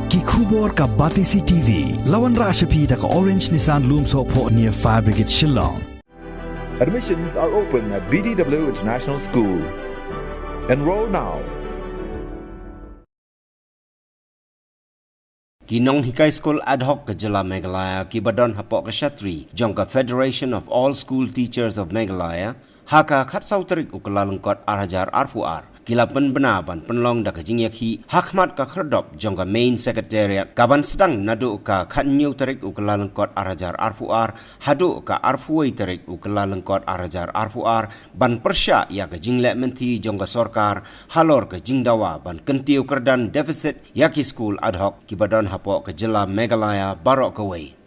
ki khubor ka Batisi TV lawan Rashapi da ka Orange Nissan Lumso po near Fire Brigade Shillong. Admissions are open at BDW International School. Enroll now. Kinong High School Ad Hoc ke Jela Meghalaya kibadon hapok ke Shatri jongka Federation of All School Teachers of Meghalaya haka khat sauterik ukalalengkot arhajar arfuar kilapan benaban penlong da kajingyaki hakmat ka kherdop jongka Main Secretariat kaban sedang nadu ka khat new terik ukalalengkot arhajar arfuar hadu ka arfuai terik ukalalengkot arhajar arfuar ban persya ya kajinglek menti jongka sorkar halor ke jingdawa ban kentiu kerdan defisit yaki school ad hoc kibadon hapok ke Jela Meghalaya barok kawai.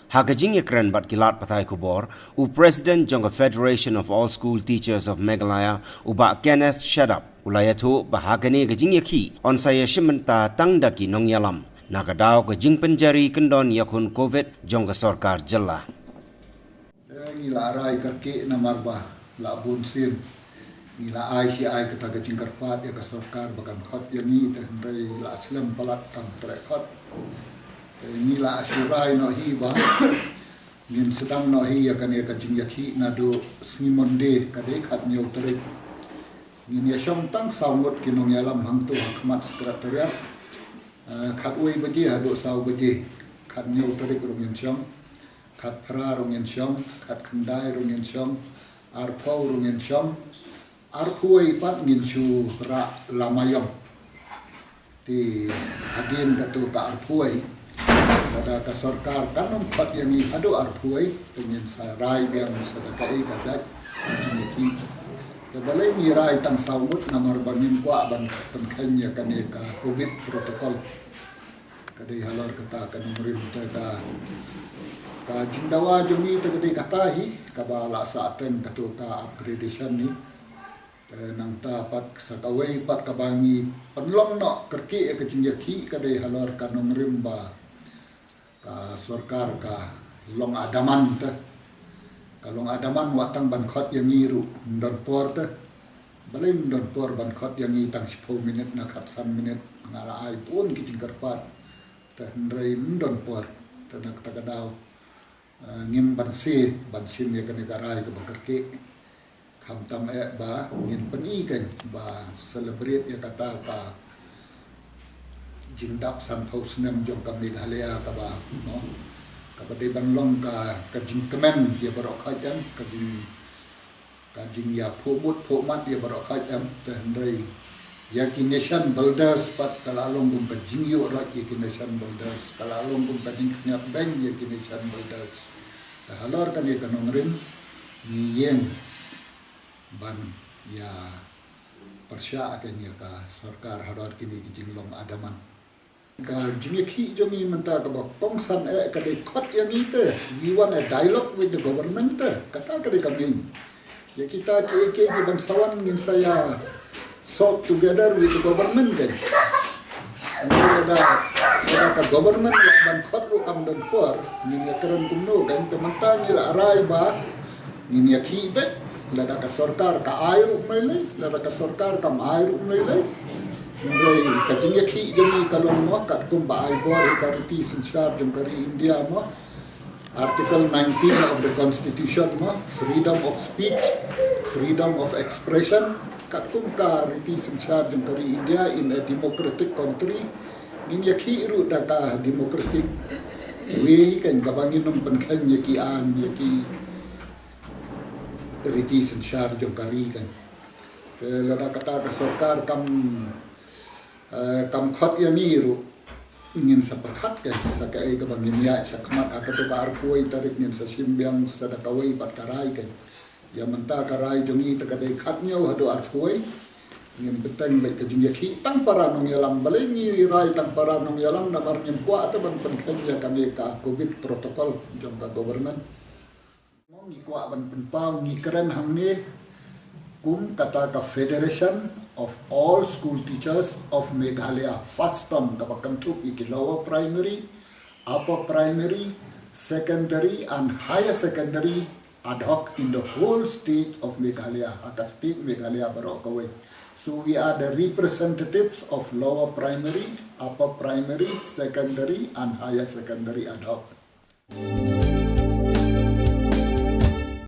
Hakajing yakran bat kilat patai kubor, u President jongka Federation of All School Teachers of Meghalaya, uba Kenneth Shadap, ulayatu bahagani kajing yaki, on saya shimenta tangdaki nong yalam, nakadaw kajing penjari kendon yakun COVID jongka sorkar Jela. Ngila arai karke namarba la bunsin, ngila ai si ai kata kajing karpat ya sorkar bakan khot yani tendai la aslam balat kam trekot. Nila asurai no hi ba ngin sedang no hi akan ya kajing yaki nado snimonde kade khat nyau terik ngin ya syong tang saungot kinong yalam hangtu hakmat sekretariat khat ui baji hado sau baji khat nyau terik rungin syong khat pra rungin syong khat kendai rungin syong arpau rungin syong arpuai pat ngin su ra lamayong ti hadin katu ka arpuai pada ka sorkar kanom pat yang ni adu arpuai dengan sarai biang sedakai kajak jiniki kebalai ni rai tang saumut namar bangin kwa ban penkanya kan ka covid protokol kadai halor kata kan murid ka jingdawa jumi kadai katahi ka bala saaten katu ka upgradation ni nang ta pat sakawai pat ka bangi penlong no kerki ke jingyaki kadai halor kanong rimba ka sorkar ka long adaman ta kalong adaman watang ban khot yang iru ndon por ta balai ndon por ban khot yang itang 10 minit na khat 1 minit ngala ai pun ki jingkarpat ta ndrai ndon por ta nak tagadaw ngim ban sim ya kan garai ka bakarke kham tam e ba ngin pani kan ba celebrate ya kata ka jindap san pausnem jong ka Meghalaya ka ba no ka badai banlong ka jing kemen dia barok khajan ka jing ya phomut phomat dia barok khajam tendrai ya ki nation builders pat kalalong gum ka jing yo ra ki nation builders kalalong gum ka jing knyap bank ya ki nation builders halor kan ye kanong rin ni yeng ban ya persya akan ya ka sarkar halor kini ki jing long adaman ka jingeki jomi menta ka kongsan ka de khot yang ite we want a dialogue with the government kata ka de kami ya kita ke bangsawan ngin saya solve together with the government kan ada ka government ban khot ru kam don por ngin ya keren kumno kan temanta ni la arai ba ngin ya ki be la da ka sarkar ka airu mele la da ka sarkar kam airu mele Ndoi kacing yaki jami kalong mo kat kumba ai bor ikariti sinsar jom kari India mo Article 19 of the Constitution mo freedom of speech, freedom of expression kat kumka riti sinsar jom kari India in a democratic country ngin yaki ru daka democratic we kan kabangin num penkan yaki an yaki riti sinsar jom kari kan lada kata ke sarkar kam khot yang iru ngin sapakat kan sakai ka bangin ya sakmat akato ka arpuai tarik ngin sa simbyang sa dakawai pat karai kan ya menta karai jongi takadai khatnya hado arpuai ngin beteng baik kajingyaki tang para nong yalam balai ni rai tang para nong yalam na mar nyem kwa ta ban penkan ya kan ka covid protokol jom ka government mong ni kwa ban penpau ni keren hamne kum kata ka Federation of All School Teachers of Meghalaya first term kabakantuk iki lower primary, upper primary, secondary and higher secondary ad hoc in the whole state of Meghalaya, Hakka state Meghalaya Barokawai. So we are the representatives of lower primary, upper primary, secondary and higher secondary ad hoc.